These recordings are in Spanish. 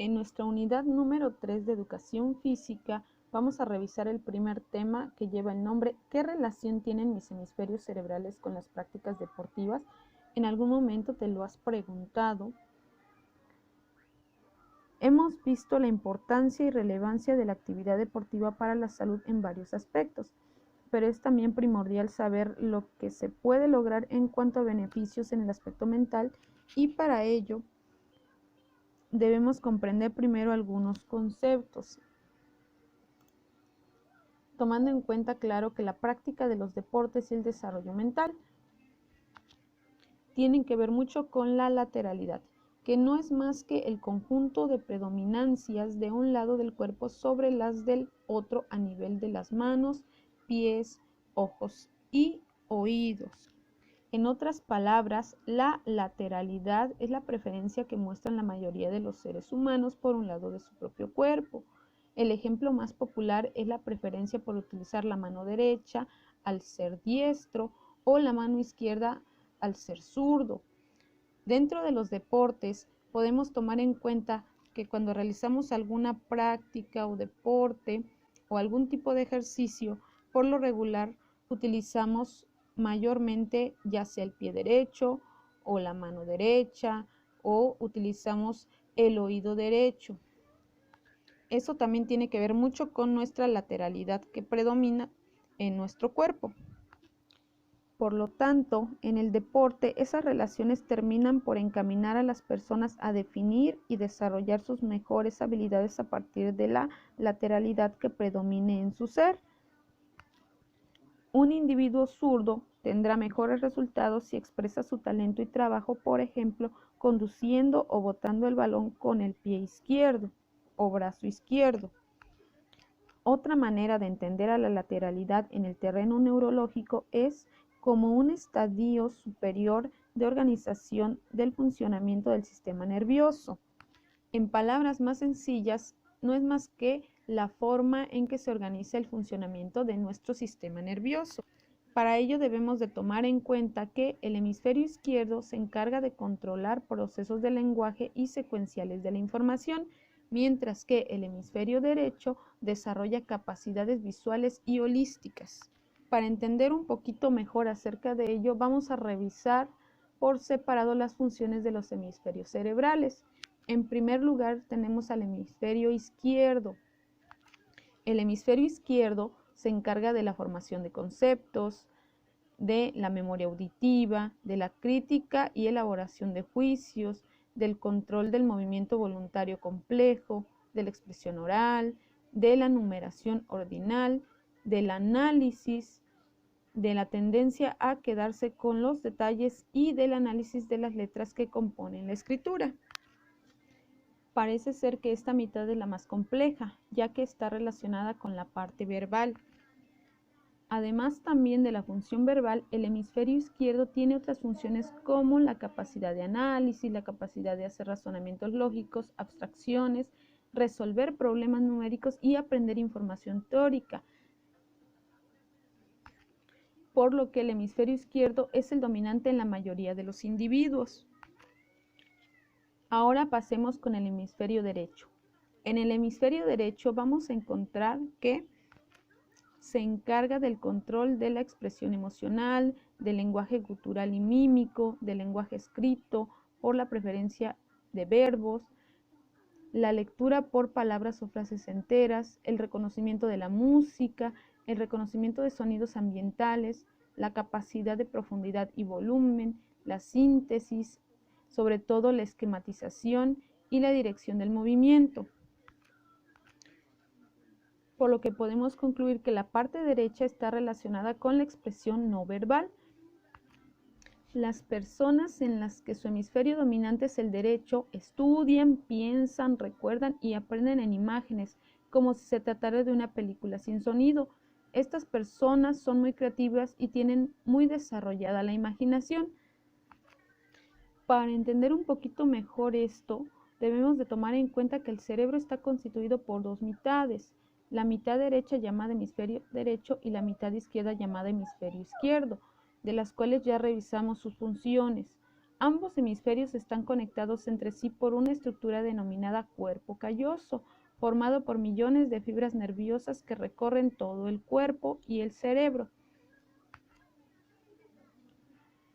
En nuestra unidad número 3 de Educación Física vamos a revisar el primer tema que lleva el nombre ¿qué relación tienen mis hemisferios cerebrales con las prácticas deportivas? ¿En algún momento te lo has preguntado? Hemos visto la importancia y relevancia de la actividad deportiva para la salud en varios aspectos, pero es también primordial saber lo que se puede lograr en cuanto a beneficios en el aspecto mental y para ello debemos comprender primero algunos conceptos, tomando en cuenta, claro, que la práctica de los deportes y el desarrollo mental tienen que ver mucho con la lateralidad, que no es más que el conjunto de predominancias de un lado del cuerpo sobre las del otro a nivel de las manos, pies, ojos y oídos. En otras palabras, la lateralidad es la preferencia que muestran la mayoría de los seres humanos por un lado de su propio cuerpo. El ejemplo más popular es la preferencia por utilizar la mano derecha al ser diestro o la mano izquierda al ser zurdo. Dentro de los deportes podemos tomar en cuenta que cuando realizamos alguna práctica o deporte o algún tipo de ejercicio, por lo regular utilizamos mayormente ya sea el pie derecho o la mano derecha o utilizamos el oído derecho. Eso también tiene que ver mucho con nuestra lateralidad que predomina en nuestro cuerpo. Por lo tanto, en el deporte, esas relaciones terminan por encaminar a las personas a definir y desarrollar sus mejores habilidades a partir de la lateralidad que predomine en su ser. Un individuo zurdo tendrá mejores resultados si expresa su talento y trabajo, por ejemplo, conduciendo o botando el balón con el pie izquierdo o brazo izquierdo. Otra manera de entender a la lateralidad en el terreno neurológico es como un estadio superior de organización del funcionamiento del sistema nervioso. En palabras más sencillas, no es más que la forma en que se organiza el funcionamiento de nuestro sistema nervioso. Para ello debemos de tomar en cuenta que el hemisferio izquierdo se encarga de controlar procesos de lenguaje y secuenciales de la información, mientras que el hemisferio derecho desarrolla capacidades visuales y holísticas. Para entender un poquito mejor acerca de ello, vamos a revisar por separado las funciones de los hemisferios cerebrales. En primer lugar, tenemos al hemisferio izquierdo. El hemisferio izquierdo se encarga de la formación de conceptos, de la memoria auditiva, de la crítica y elaboración de juicios, del control del movimiento voluntario complejo, de la expresión oral, de la numeración ordinal, del análisis, de la tendencia a quedarse con los detalles y del análisis de las letras que componen la escritura. Parece ser que esta mitad es la más compleja, ya que está relacionada con la parte verbal. Además también de la función verbal, el hemisferio izquierdo tiene otras funciones como la capacidad de análisis, la capacidad de hacer razonamientos lógicos, abstracciones, resolver problemas numéricos y aprender información teórica. Por lo que el hemisferio izquierdo es el dominante en la mayoría de los individuos. Ahora pasemos con el hemisferio derecho. En el hemisferio derecho vamos a encontrar que se encarga del control de la expresión emocional, del lenguaje gutural y mímico, del lenguaje escrito, por la preferencia de verbos, la lectura por palabras o frases enteras, el reconocimiento de la música, el reconocimiento de sonidos ambientales, la capacidad de profundidad y volumen, la síntesis, sobre todo la esquematización y la dirección del movimiento. Por lo que podemos concluir que la parte derecha está relacionada con la expresión no verbal. Las personas en las que su hemisferio dominante es el derecho estudian, piensan, recuerdan y aprenden en imágenes, como si se tratara de una película sin sonido. Estas personas son muy creativas y tienen muy desarrollada la imaginación. Para entender un poquito mejor esto, debemos de tomar en cuenta que el cerebro está constituido por dos mitades, la mitad derecha llamada hemisferio derecho y la mitad izquierda llamada hemisferio izquierdo, de las cuales ya revisamos sus funciones. Ambos hemisferios están conectados entre sí por una estructura denominada cuerpo calloso, formado por millones de fibras nerviosas que recorren todo el cuerpo y el cerebro.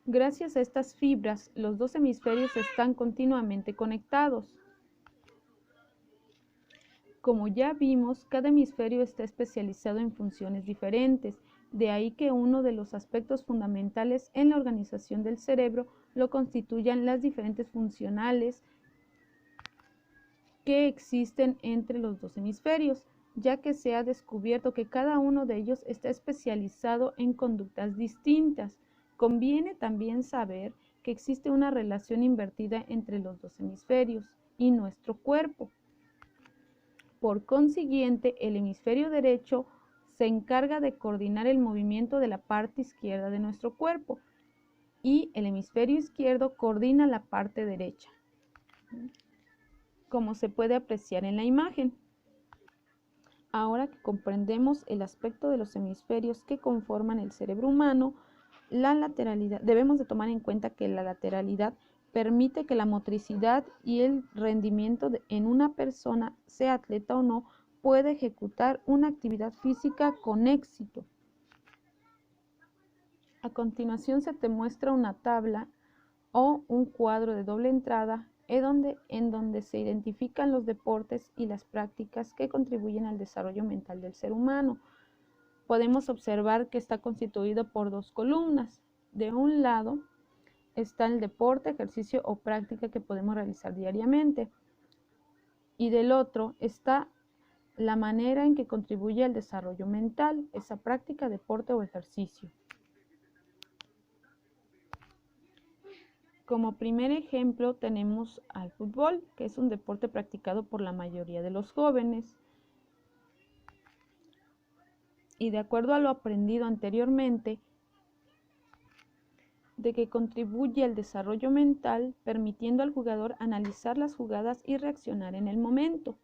Gracias a estas fibras, los dos hemisferios están continuamente conectados. Como ya vimos, cada hemisferio está especializado en funciones diferentes, de ahí que uno de los aspectos fundamentales en la organización del cerebro lo constituyan las diferentes funcionales que existen entre los dos hemisferios, ya que se ha descubierto que cada uno de ellos está especializado en conductas distintas. Conviene también saber que existe una relación invertida entre los dos hemisferios y nuestro cuerpo. Por consiguiente, el hemisferio derecho se encarga de coordinar el movimiento de la parte izquierda de nuestro cuerpo y el hemisferio izquierdo coordina la parte derecha, como se puede apreciar en la imagen. Ahora que comprendemos el aspecto de los hemisferios que conforman el cerebro humano, la lateralidad, debemos de tomar en cuenta que la lateralidad permite que la motricidad y el rendimiento en una persona, sea atleta o no, pueda ejecutar una actividad física con éxito. A continuación se te muestra una tabla o un cuadro de doble entrada en donde se identifican los deportes y las prácticas que contribuyen al desarrollo mental del ser humano. Podemos observar que está constituido por dos columnas. De un lado está el deporte, ejercicio o práctica que podemos realizar diariamente. Y del otro está la manera en que contribuye al desarrollo mental, esa práctica, deporte o ejercicio. Como primer ejemplo tenemos al fútbol, que es un deporte practicado por la mayoría de los jóvenes. Y de acuerdo a lo aprendido anteriormente, de que contribuye al desarrollo mental, permitiendo al jugador analizar las jugadas y reaccionar en el momento.